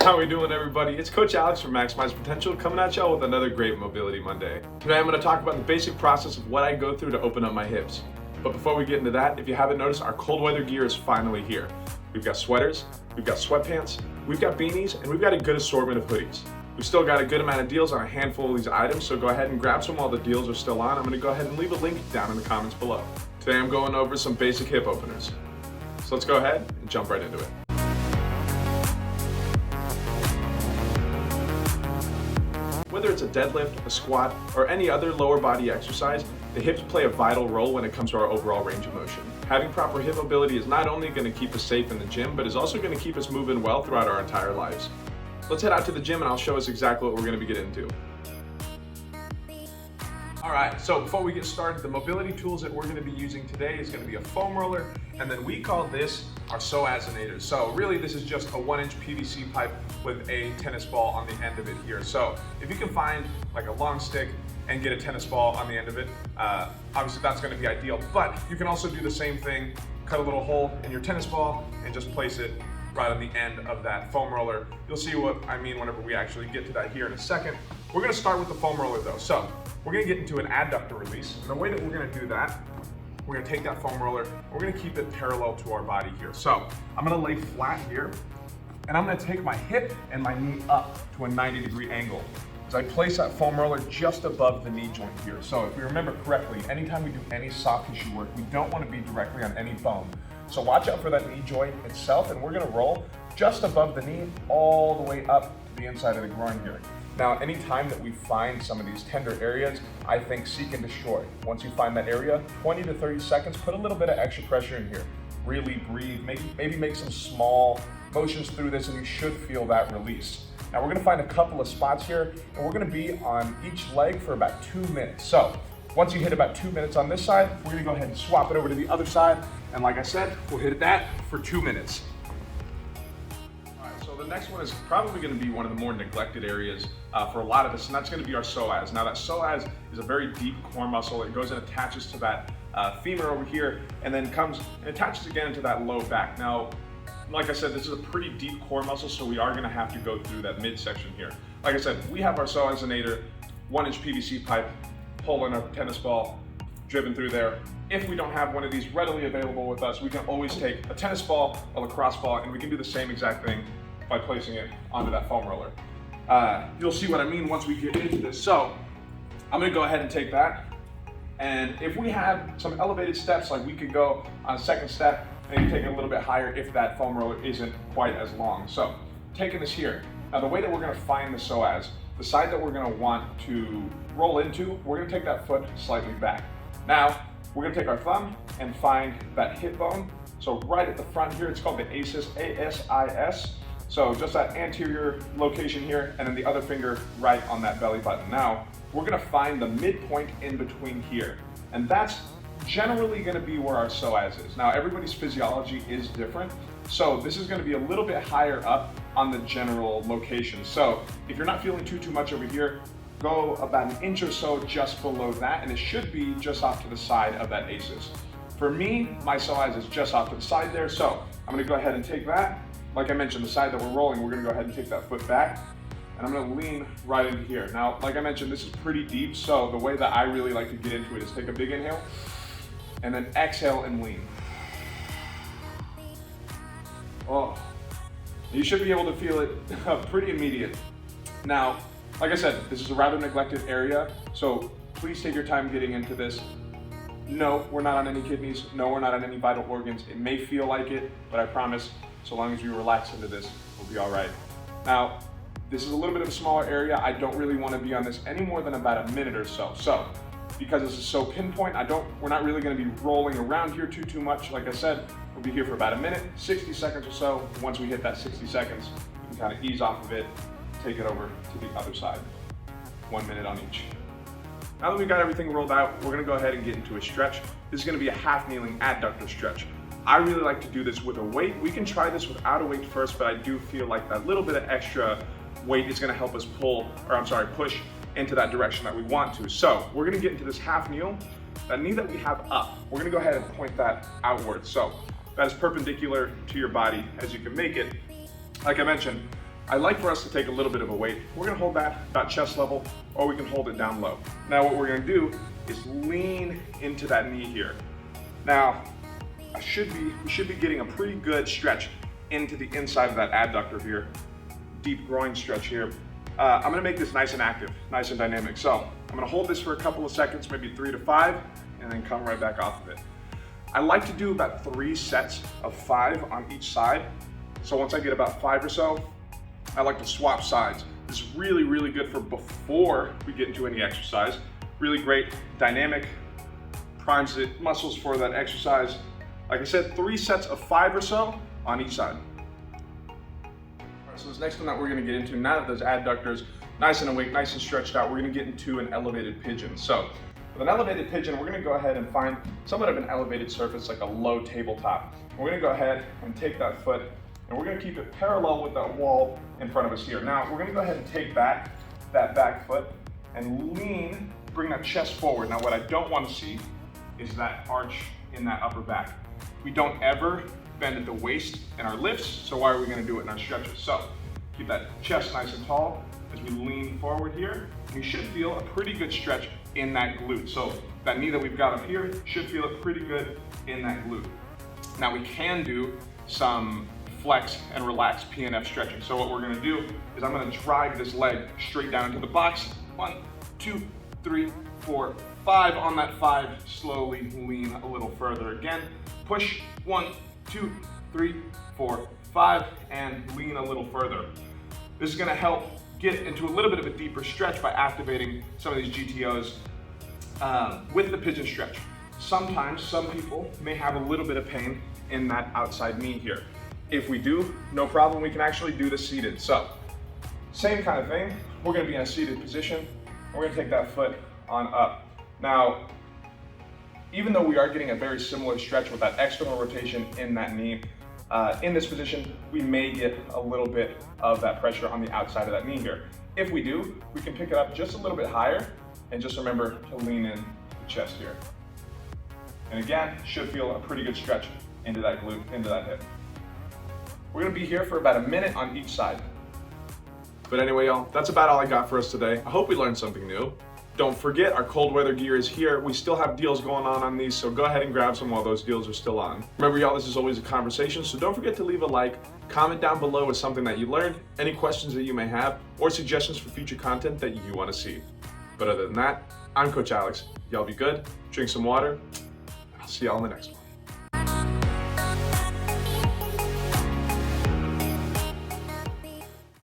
How we doing, everybody? It's Coach Alex from Maximize Potential coming at y'all with another great Mobility Monday. Today I'm going to talk about the basic process of what I go through to open up my hips. But before we get into that, if you haven't noticed, our cold weather gear is finally here. We've got sweaters, we've got sweatpants, we've got beanies, and we've got a good assortment of hoodies. We've still got a good amount of deals on a handful of these items, so go ahead and grab some while the deals are still on. I'm going to go ahead and leave a link down in the comments below. Today I'm going over some basic hip openers. So let's go ahead and jump right into it. Whether it's a deadlift, a squat, or any other lower body exercise, the hips play a vital role when it comes to our overall range of motion. Having proper hip mobility is not only going to keep us safe in the gym, but is also going to keep us moving well throughout our entire lives. Let's head out to the gym and I'll show us exactly what we're going to be getting into. Alright, so before we get started, the mobility tools that we're going to be using today is going to be a foam roller, and then we call this our psoas. So really this is just a 1-inch PVC pipe with a tennis ball on the end of it here. So if you can find like a long stick and get a tennis ball on the end of it, obviously that's going to be ideal, but you can also do the same thing, cut a little hole in your tennis ball and just place it right on the end of that foam roller. You'll see what I mean whenever we actually get to that here in a second. We're going to start with the foam roller though. So we're going to get into an adductor release. And the way that we're going to do that, we're going to take that foam roller, we're going to keep it parallel to our body here. So I'm going to lay flat here, and I'm going to take my hip and my knee up to a 90-degree angle as I place that foam roller just above the knee joint here. So if we remember correctly, anytime we do any soft tissue work, we don't want to be directly on any bone. So watch out for that knee joint itself, and we're going to roll just above the knee all the way up to the inside of the groin here. Now, anytime that we find some of these tender areas, I think seek and destroy. Once you find that area, 20 to 30 seconds, put a little bit of extra pressure in here. Really breathe, maybe make some small motions through this, and you should feel that release. Now we're gonna find a couple of spots here, and we're gonna be on each leg for about 2 minutes. So once you hit about 2 minutes on this side, we're gonna go ahead and swap it over to the other side. And like I said, we'll hit that for 2 minutes. So the next one is probably going to be one of the more neglected areas for a lot of us, and that's going to be our psoas. Now that psoas is a very deep core muscle. It goes and attaches to that femur over here, and then comes and attaches again to that low back. Now, like I said, this is a pretty deep core muscle, so we are going to have to go through that midsection here. Like I said, we have our psoas, 1-inch PVC pipe, pulling a tennis ball, driven through there. If we don't have one of these readily available with us, we can always take a tennis ball, a lacrosse ball, and we can do the same exact thing by placing it onto that foam roller. You'll see what I mean once we get into this. So I'm gonna go ahead and take that. And if we have some elevated steps, like we could go on a second step, maybe take it a little bit higher if that foam roller isn't quite as long. So taking this here. Now the way that we're gonna find the psoas, the side that we're gonna want to roll into, we're gonna take that foot slightly back. Now, we're gonna take our thumb and find that hip bone. So right at the front here, it's called the ASIS, A-S-I-S. So just that anterior location here, and then the other finger right on that belly button. Now, we're gonna find the midpoint in between here. And that's generally gonna be where our psoas is. Now, everybody's physiology is different. So this is gonna be a little bit higher up on the general location. So if you're not feeling too much over here, go about 1 inch or so just below that, and it should be just off to the side of that ASIS. For me, my psoas is just off to the side there, so I'm gonna go ahead and take that. Like I mentioned, the side that we're rolling, we're gonna go ahead and take that foot back, and I'm gonna lean right into here. Now, like I mentioned, this is pretty deep, so the way that I really like to get into it is take a big inhale, and then exhale and lean. Oh, you should be able to feel it pretty immediate. Now, like I said, this is a rather neglected area, so please take your time getting into this. No, we're not on any kidneys. No, we're not on any vital organs. It may feel like it, but I promise, so long as you relax into this, we'll be all right. Now, this is a little bit of a smaller area. I don't really want to be on this any more than about 1 minute or so. So, because this is so pinpoint, we're not really going to be rolling around here too much. Like I said, we'll be here for about 1 minute, 60 seconds or so. Once we hit that 60 seconds, you can kind of ease off of it, take it over to the other side. 1 minute on each. Now that we've got everything rolled out, we're gonna go ahead and get into a stretch. This is gonna be a half kneeling adductor stretch. I really like to do this with a weight. We can try this without a weight first, but I do feel like that little bit of extra weight is gonna help us push into that direction that we want to. So we're gonna get into this half kneel. That knee that we have up, we're gonna go ahead and point that outward. So that is perpendicular to your body as you can make it. Like I mentioned, I like for us to take a little bit of a weight. We're gonna hold that about chest level, or we can hold it down low. Now what we're gonna do is lean into that knee here. Now, we should be getting a pretty good stretch into the inside of that adductor here. Deep groin stretch here. I'm gonna make this nice and active, nice and dynamic. So I'm gonna hold this for a couple of seconds, maybe 3 to 5, and then come right back off of it. I like to do about 3 sets of 5 on each side. So once I get about 5 or so, I like to swap sides. This is really, really good for before we get into any exercise. Really great, dynamic, primes the muscles for that exercise. Like I said, 3 sets of 5 or so on each side. So this next one that we're gonna get into, now that those adductors nice and awake, nice and stretched out, we're gonna get into an elevated pigeon. So with an elevated pigeon, we're gonna go ahead and find somewhat of an elevated surface, like a low tabletop. We're gonna go ahead and take that foot, and we're gonna keep it parallel with that wall in front of us here. Now, we're gonna go ahead and take back that back foot and lean, bring that chest forward. Now, what I don't wanna see is that arch in that upper back. We don't ever bend at the waist in our lifts, so why are we gonna do it in our stretches? So keep that chest nice and tall as we lean forward here. We should feel a pretty good stretch in that glute. So that knee that we've got up here should feel it pretty good in that glute. Now we can do some flex and relax PNF stretching. So what we're gonna do is I'm gonna drive this leg straight down into the box. 1, 2, 3, 4, 5. On that 5, slowly lean a little further again. Push, 1, 2, 3, 4, 5, and lean a little further. This is gonna help get into a little bit of a deeper stretch by activating some of these GTOs with the pigeon stretch. Sometimes some people may have a little bit of pain in that outside knee here. If we do, no problem, we can actually do this seated. So, same kind of thing, we're gonna be in a seated position, we're gonna take that foot on up. Now, even though we are getting a very similar stretch with that external rotation in that knee, in this position, we may get a little bit of that pressure on the outside of that knee here. If we do, we can pick it up just a little bit higher, and just remember to lean in the chest here. And again, should feel a pretty good stretch into that glute, into that hip. We're gonna be here for about a minute on each side. But anyway, y'all, that's about all I got for us today. I hope we learned something new. Don't forget, our cold weather gear is here. We still have deals going on these, so go ahead and grab some while those deals are still on. Remember, y'all, this is always a conversation, so don't forget to leave a like, comment down below with something that you learned, any questions that you may have, or suggestions for future content that you want to see. But other than that, I'm Coach Alex. Y'all be good, drink some water, and I'll see y'all in the next one.